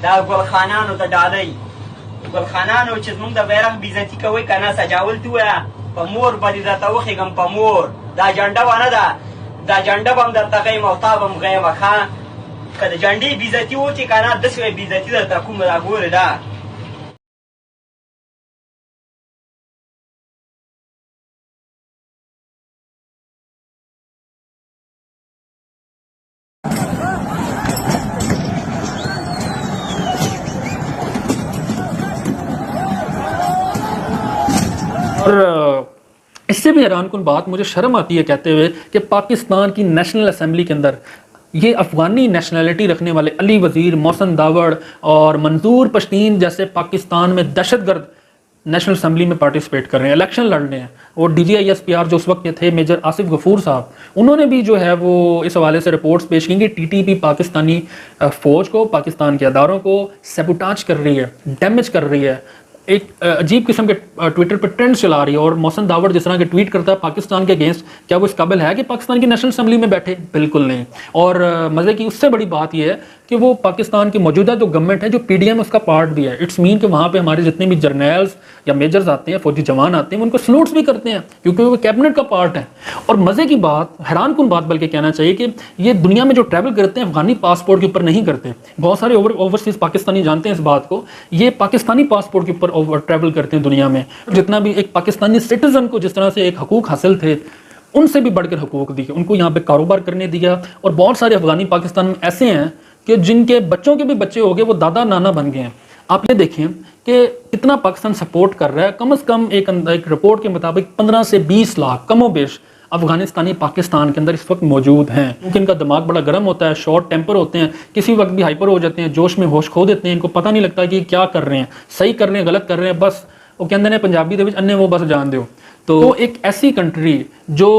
دا ګل خانانو ته ډالۍ ګل خانانو چې زموږ د بیرغ بېزتي کوئ که نه سجاول ته ووایه په مور به دې درته وخېږم په مور دا جنډه به نه ده دا جنډه به هم درته غیم او تا به هم غیمه ښه که د جنډې بېزتي وکړې که نه داسې به بېزتي درته کوم دا ګورې ده. اور اس سے بھی حیران کن بات مجھے شرم آتی ہے کہتے ہوئے کہ پاکستان کی نیشنل اسمبلی کے اندر یہ افغانی نیشنلٹی رکھنے والے علی وزیر، محسن داوڑ اور منظور پشتین جیسے پاکستان میں دہشت گرد نیشنل اسمبلی میں پارٹیسپیٹ کر رہے ہیں، الیکشن لڑ رہے ہیں. اور D G I S P R جو اس وقت کے تھے میجر آصف غفور صاحب، انہوں نے بھی جو ہے وہ اس حوالے سے رپورٹس پیش کی کہ ٹی ٹی پی پاکستانی فوج کو، پاکستان کے اداروں کو سیبوٹاج کر رہی ہے، ڈیمیج کر رہی ہے، ایک عجیب قسم کے ٹویٹر پہ ٹرینڈ چلا رہی ہے. اور محسن داوڑ جس طرح کے ٹویٹ کرتا ہے پاکستان کے اگینسٹ، کیا وہ اس قابل ہے کہ پاکستان کی نیشنل اسمبلی میں بیٹھے؟ بالکل نہیں. اور مزے کی اس سے بڑی بات یہ ہے کہ وہ پاکستان کی موجودہ جو گورنمنٹ ہے، جو پی ڈی ایم اس کا پارٹ بھی ہے. اٹس مین کہ وہاں پہ ہمارے جتنے بھی جرنیلز یا میجرز آتے ہیں، فوجی جوان آتے ہیں، ان کو سلوٹس بھی کرتے ہیں کیونکہ وہ کیبنٹ کا پارٹ ہے. اور مزے کی بات، حیران کن بات بلکہ کہنا چاہیے کہ یہ دنیا میں جو ٹریول کرتے ہیں افغانی پاسپورٹ کے اوپر نہیں کرتے. بہت سارے اوورسیز پاکستانی جانتے ہیں اس بات کو، یہ پاکستانی پاسپورٹ کے اوپر ٹریول کرتے ہیں دنیا میں. جتنا بھی ایک پاکستانی سٹیزن کو جس طرح سے ایک حقوق حاصل تھے، ان سے بھی بڑھ کر حقوق دیے، ان کو یہاں پہ کاروبار کرنے دیا. اور بہت سارے افغانی پاکستان میں ایسے ہیں کہ جن کے بچوں کے بھی بچے ہو گئے، وہ دادا نانا بن گئے ہیں. آپ یہ دیکھیں کہ کتنا پاکستان سپورٹ کر رہا ہے. کم از کم ایک رپورٹ کے مطابق 15 سے 20 لاکھ کم و بیش افغانستانی پاکستان کے اندر اس وقت موجود ہیں. کیونکہ ان کا دماغ بڑا گرم ہوتا ہے، شارٹ ٹیمپر ہوتے ہیں، کسی وقت بھی ہائپر ہو جاتے ہیں، جوش میں ہوش کھو دیتے ہیں. ان کو پتہ نہیں لگتا کہ کیا کر رہے ہیں، صحیح کر رہے ہیں غلط کر رہے ہیں. بس وہ کہتے ہیں پنجابی دے وچ انے وہ بس جان دیو. تو ایک ایسی کنٹری جو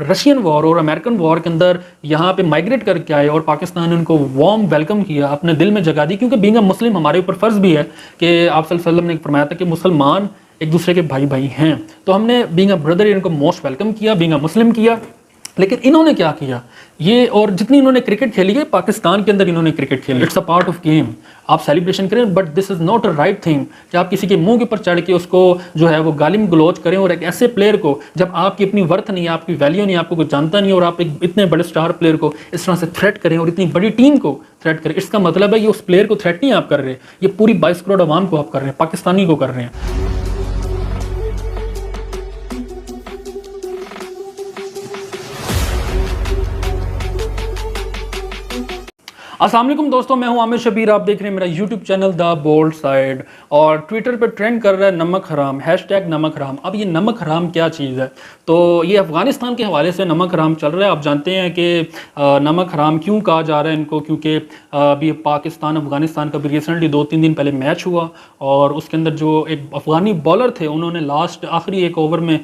رشین وار اور امریکن وار کے اندر یہاں پہ مائگریٹ کر کے آئے اور پاکستان نے ان کو وارم ویلکم کیا، اپنے دل میں جگہ دی. کیونکہ بینگ اے مسلم ہمارے اوپر فرض بھی ہے کہ آپ صلی اللہ علیہ وسلم نے فرمایا تھا کہ مسلمان ایک دوسرے کے بھائی بھائی ہیں. تو ہم نے بینگ اے بردر ان کو موسٹ ویلکم کیا، بینگ اے مسلم کیا. لیکن انہوں نے کیا کیا یہ، اور جتنی انہوں نے کرکٹ کھیلی ہے پاکستان کے اندر، انہوں نے کرکٹ کھیلی. It's a part of game, آپ سیلیبریشن کریں، but this is not a right thing کہ آپ کسی کے منہ کے اوپر چڑھ کے اس کو جو ہے وہ گالم گلوچ کریں. اور ایک ایسے پلیئر کو، جب آپ کی اپنی ورتھ نہیں ہے، آپ کی ویلیو نہیں، آپ کو کوئی جانتا نہیں، اور آپ ایک اتنے بڑے اسٹار پلیئر کو اس طرح سے تھریٹ کریں اور اتنی بڑی ٹیم کو تھریٹ کریں. اس کا مطلب ہے یہ اس پلیئر کو تھریٹ نہیں آپ کر رہے، یہ پوری 22 کروڑ عوام کو آپ کر رہے ہیں، پاکستانی کو کر رہے ہیں. السلام علیکم دوستوں، میں ہوں عامر شبیر، آپ دیکھ رہے ہیں میرا یوٹیوب چینل دا بولڈ سائڈ. اور ٹویٹر پہ ٹرینڈ کر رہا ہے نمک حرام، #نمک حرام. اب یہ نمک حرام کیا چیز ہے؟ تو یہ افغانستان کے حوالے سے نمک حرام چل رہا ہے. آپ جانتے ہیں کہ نمک حرام کیوں کہا جا رہا ہے ان کو، کیونکہ ابھی پاکستان افغانستان کا بھی ریسنٹلی 2-3 دن پہلے میچ ہوا، اور اس کے اندر جو ایک افغانی بالر تھے، انہوں نے لاسٹ آخری ایک اوور میں،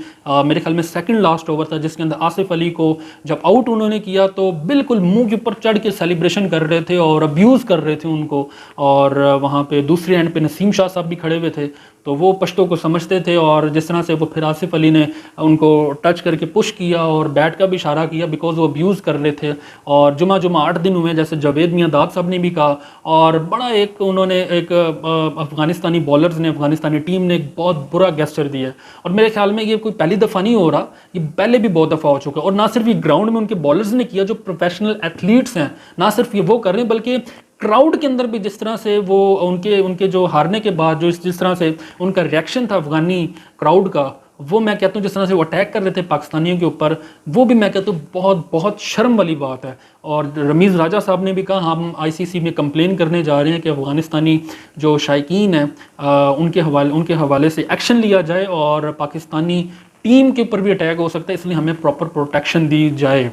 میرے خیال میں سیکنڈ لاسٹ اوور تھا، جس کے اندر آصف علی کو جب آؤٹ انہوں نے کیا تو بالکل منہ کے اوپر چڑھ کے سیلیبریشن کر رہے تھے اور ابیوز کر رہے تھے ان کو. اور وہاں پہ دوسری اینڈ پہ نسیم شاہ صاحب بھی کھڑے ہوئے تھے، تو وہ پشتوں کو سمجھتے تھے. اور جس طرح سے وہ پھر آصف علی نے ان کو ٹچ کر کے پش کیا اور بیٹ کا بھی اشارہ کیا، بیکاز وہ ابیوز کر رہے تھے. اور جمعہ 8 دن ہوئے، جیسے جاوید میاں داد صاحب نے بھی کہا. اور بڑا ایک انہوں نے ایک افغانستانی بالرز نے، افغانستانی ٹیم نے ایک بہت برا گیسچر دیا. اور میرے خیال میں یہ کوئی پہلی دفعہ نہیں ہو رہا، یہ پہلے بھی بہت دفعہ ہو چکا. اور نہ صرف یہ گراؤنڈ میں ان کے بالرز نے کیا جو پروفیشنل ایتھلیٹس ہیں، نہ صرف یہ وہ کر رہے ہیں، بلکہ کراؤڈ کے اندر بھی جس طرح سے وہ ان کے جو ہارنے کے بعد جو جس طرح سے ان کا ریئیکشن تھا افغانی کراؤڈ کا، وہ میں کہتا ہوں جس طرح سے وہ اٹیک کر رہے تھے پاکستانیوں کے اوپر، وہ بھی میں کہتا ہوں بہت بہت شرم والی بات ہے. اور رمیز راجہ صاحب نے بھی کہا ہم ICC میں کمپلین کرنے جا رہے ہیں کہ افغانستانی جو شائقین ہیں ان کے حوالے سے ایکشن لیا جائے، اور پاکستانی ٹیم کے اوپر بھی اٹیک ہو سکتا ہے، اس لیے ہمیں پراپر پروٹیکشن دی جائے.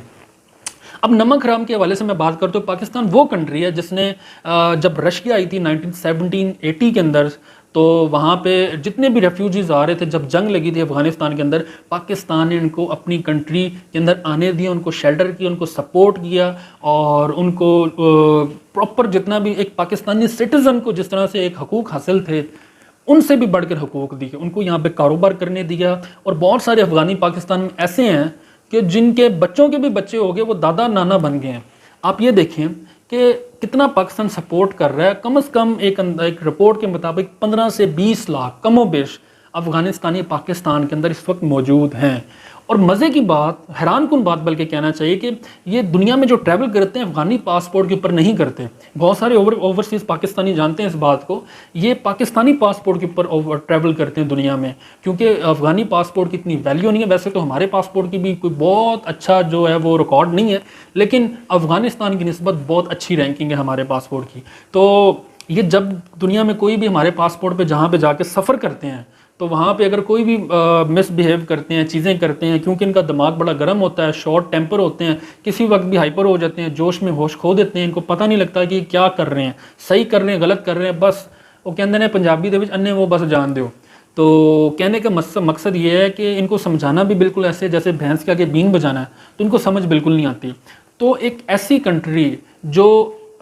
اب نمک حرام کے حوالے سے میں بات کرتا ہوں. پاکستان وہ کنٹری ہے جس نے جب رشیا آئی تھی 1917-80 کے اندر، تو وہاں پہ جتنے بھی ریفیوجیز آ رہے تھے، جب جنگ لگی تھی افغانستان کے اندر، پاکستان نے ان کو اپنی کنٹری کے اندر آنے دیا، ان کو شیلٹر کیا، ان کو سپورٹ کیا، اور ان کو پراپر جتنا بھی ایک پاکستانی سٹیزن کو جس طرح سے ایک حقوق حاصل تھے، ان سے بھی بڑھ کر حقوق دیے، ان کو یہاں پہ کاروبار کرنے دیا. اور بہت سارے افغانی پاکستان میں ایسے ہیں کہ جن کے بچوں کے بھی بچے ہو گئے، وہ دادا نانا بن گئے ہیں. آپ یہ دیکھیں کہ کتنا پاکستان سپورٹ کر رہا ہے. کم از کم ایک رپورٹ کے مطابق 15 سے 20 لاکھ کم و بیش افغانستانی پاکستان کے اندر اس وقت موجود ہیں. اور مزے کی بات, حیران کن بات بلکہ کہنا چاہیے کہ یہ دنیا میں جو ٹریول کرتے ہیں افغانی پاسپورٹ کے اوپر نہیں کرتے. بہت سارے اوورسیز پاکستانی جانتے ہیں اس بات کو, یہ پاکستانی پاسپورٹ کے اوپر ٹریول کرتے ہیں دنیا میں, کیونکہ افغانی پاسپورٹ کی اتنی ویلیو نہیں ہے. ویسے تو ہمارے پاسپورٹ کی بھی کوئی بہت اچھا جو ہے وہ ریکارڈ نہیں ہے, لیکن افغانستان کی نسبت بہت اچھی رینکنگ ہے ہمارے پاسپورٹ کی. تو یہ جب دنیا میں کوئی بھی ہمارے پاسپورٹ پہ جہاں پہ جا کے سفر کرتے ہیں تو وہاں پہ اگر کوئی بھی مس بیہیو کرتے ہیں, چیزیں کرتے ہیں, کیونکہ ان کا دماغ بڑا گرم ہوتا ہے, شارٹ ٹیمپر ہوتے ہیں, کسی وقت بھی ہائپر ہو جاتے ہیں, جوش میں ہوش کھو دیتے ہیں, ان کو پتہ نہیں لگتا کہ کیا کر رہے ہیں, صحیح کر رہے ہیں غلط کر رہے ہیں, بس وہ کہتے ہیں پنجابی دے وچ انے وہ بس جان دیو. تو کہنے کا مقصد یہ ہے کہ ان کو سمجھانا بھی بالکل ایسے جیسے بھینس کے آگے بین بجانا ہے, تو ان کو سمجھ بالکل نہیں آتی. تو ایک ایسی کنٹری جو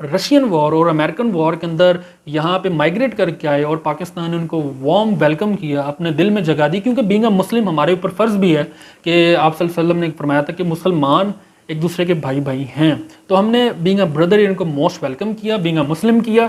رشین وار اور امریکن وار کے اندر یہاں پہ مائگریٹ کر کے آئے اور پاکستان نے ان کو وارم ویلکم کیا, اپنے دل میں جگہ دی, کیونکہ بینگ اے مسلم ہمارے اوپر فرض بھی ہے کہ آپ صلی اللہ علیہ وسلم نے فرمایا تھا کہ مسلمان ایک دوسرے کے بھائی ہیں. تو ہم نے بینگ اے بردر ان کو موسٹ ویلکم کیا, بینگ اے مسلم کیا.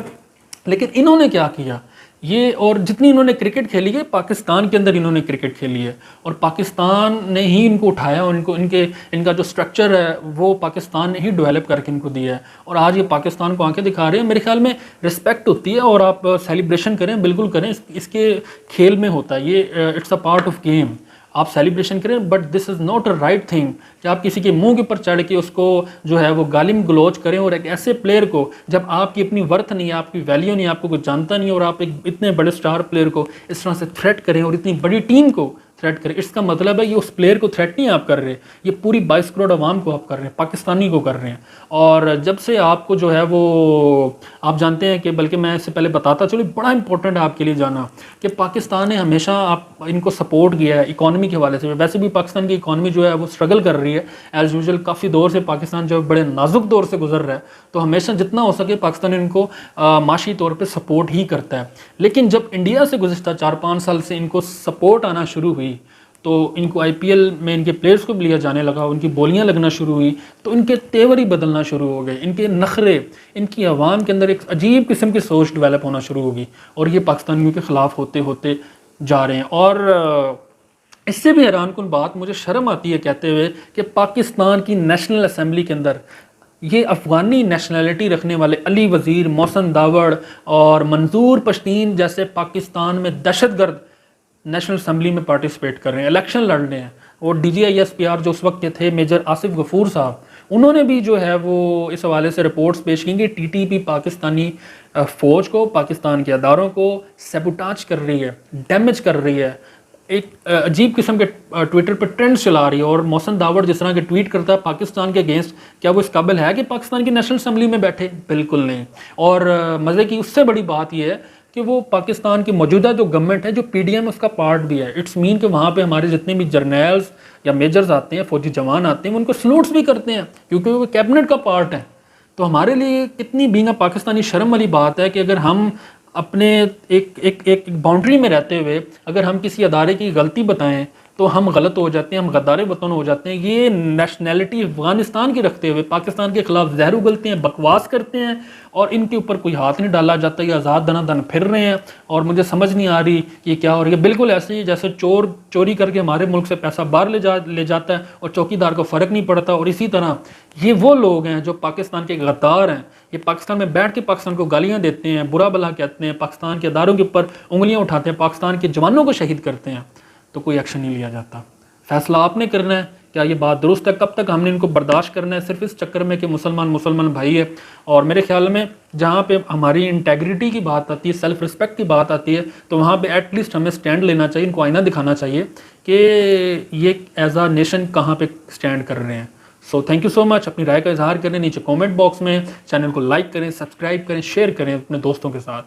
لیکن انہوں نے کیا کیا, یہ اور جتنی انہوں نے کرکٹ کھیلی ہے پاکستان کے اندر انہوں نے کرکٹ کھیلی ہے, اور پاکستان نے ہی ان کو اٹھایا, اور ان کا جو سٹرکچر ہے وہ پاکستان نے ہی ڈیولپ کر کے ان کو دیا ہے, اور آج یہ پاکستان کو آنکھیں دکھا رہے ہیں. میرے خیال میں رسپیکٹ ہوتی ہے, اور آپ سیلیبریشن کریں, بالکل کریں, اس کے کھیل میں ہوتا ہے یہ, it's a part of game. آپ سیلیبریشن کریں, but this is not a right thing کہ آپ کسی کے منہ کے اوپر چڑھ کے اس کو جو ہے وہ گالم گلوچ کریں, اور ایک ایسے پلیئر کو جب آپ کی اپنی ورتھ نہیں ہے, آپ کی ویلیو نہیں ہے, آپ کو کوئی جانتا نہیں, اور آپ ایک اتنے بڑے سٹار پلیئر کو اس طرح سے تھریٹ کریں, اور اتنی بڑی ٹیم کو تھریٹ کریں. اس کا مطلب ہے یہ اس پلیئر کو تھریٹ نہیں آپ کر رہے, یہ پوری 22 کروڑ عوام کو آپ کر رہے ہیں, پاکستانی کو کر رہے ہیں. اور جب سے آپ کو جو ہے وہ آپ جانتے ہیں کہ, بلکہ میں اس سے پہلے بتاتا چلو, بڑا امپورٹنٹ ہے آپ کے لیے جانا کہ پاکستان نے ہمیشہ آپ ان کو سپورٹ کیا ہے اکانومی کے حوالے سے. ویسے بھی پاکستان کی اکانومی جو ہے وہ اسٹرگل کر رہی ہے ایز یوزول, کافی دور سے پاکستان جو بڑے نازک دور سے گزر رہا ہے, تو ہمیشہ جتنا ہو سکے پاکستان ان کو معاشی طور پہ سپورٹ ہی کرتا ہے. لیکن جب انڈیا سے گزشتہ 4-5 سال سے ان کو سپورٹ آنا شروع ہوئی, تو ان کو IPL میں ان کے پلیئرز کو بھی لیا جانے لگا, ان کی بولیاں لگنا شروع ہوئی, تو ان کے تیور ہی بدلنا شروع ہو گئے, ان کے نخرے, ان کی عوام کے اندر ایک عجیب قسم کی سوچ ڈیولپ ہونا شروع ہوگی, اور یہ پاکستانیوں کے خلاف ہوتے ہوتے جا رہے ہیں. اور اس سے بھی حیران کن بات, مجھے شرم آتی ہے کہتے ہوئے کہ پاکستان کی نیشنل اسمبلی کے اندر یہ افغانی نیشنلٹی رکھنے والے علی وزیر, محسن داوڑ اور منظور پشتین جیسے پاکستان میں دہشت گرد نیشنل اسمبلی میں پارٹیسپیٹ کر رہے ہیں, الیکشن لڑ رہے ہیں. اور DGISPR جو اس وقت کے تھے میجر آصف غفور صاحب, انہوں نے بھی جو ہے وہ اس حوالے سے رپورٹس پیش کی کہ TTP پاکستانی فوج کو, پاکستان کے اداروں کو سیبوٹاج کر رہی ہے, ڈیمیج کر رہی ہے, ایک عجیب قسم کے ٹویٹر پہ ٹرینڈ چلا رہی ہے. اور محسن داوڑ جس طرح کے ٹویٹ کرتا ہے پاکستان کے اگینسٹ, کیا وہ اس قابل ہے کہ پاکستان کی نیشنل اسمبلی میں بیٹھے؟ بالکل نہیں. اور مزے کی اس سے بڑی بات یہ ہے کہ وہ پاکستان کی موجودہ جو گورنمنٹ ہے, جو PDM اس کا پارٹ بھی ہے. اٹس مین کہ وہاں پہ ہمارے جتنے بھی جرنیلز یا میجرز آتے ہیں, فوجی جوان آتے ہیں, وہ ان کو سلوٹس بھی کرتے ہیں کیونکہ وہ کیبنٹ کا پارٹ ہے. تو ہمارے لیے کتنی بینگ پاکستانی شرم والی بات ہے کہ اگر ہم اپنے ایک باؤنڈری میں رہتے ہوئے اگر ہم کسی ادارے کی غلطی بتائیں تو ہم غلط ہو جاتے ہیں, ہم غدارے وطن ہو جاتے ہیں. یہ نیشنلٹی افغانستان کی رکھتے ہوئے پاکستان کے خلاف زہر اگلتے ہیں, بکواس کرتے ہیں, اور ان کے اوپر کوئی ہاتھ نہیں ڈالا جاتا, یہ آزاد دنا دن پھر رہے ہیں. اور مجھے سمجھ نہیں آ رہی یہ کیا ہو رہی ہے. بالکل ایسے ہی جیسے چور چوری کر کے ہمارے ملک سے پیسہ باہر لے جاتا ہے اور چوکیدار کو فرق نہیں پڑتا, اور اسی طرح یہ وہ لوگ ہیں جو پاکستان کے غدار ہیں. یہ پاکستان میں بیٹھ کے پاکستان کو گالیاں دیتے ہیں, برا بھلا کہتے ہیں, پاکستان کے اداروں کے اوپر انگلیاں اٹھاتے ہیں, پاکستان کے جوانوں کو شہید کرتے ہیں, تو کوئی ایکشن نہیں لیا جاتا. فیصلہ آپ نے کرنا ہے, کیا یہ بات درست ہے؟ کب تک ہم نے ان کو برداشت کرنا ہے صرف اس چکر میں کہ مسلمان بھائی ہے؟ اور میرے خیال میں جہاں پہ ہماری انٹیگریٹی کی بات آتی ہے, سیلف رسپیکٹ کی بات آتی ہے, تو وہاں پہ ایٹ لیسٹ ہمیں سٹینڈ لینا چاہیے, ان کو آئینہ دکھانا چاہیے کہ یہ ایز اے نیشن کہاں پہ سٹینڈ کر رہے ہیں. سو تھینک یو سو مچ. اپنی رائے کا اظہار کریں نیچے کومنٹ باکس میں, چینل کو لائک کریں, سبسکرائب کریں, شیئر کریں اپنے دوستوں کے ساتھ.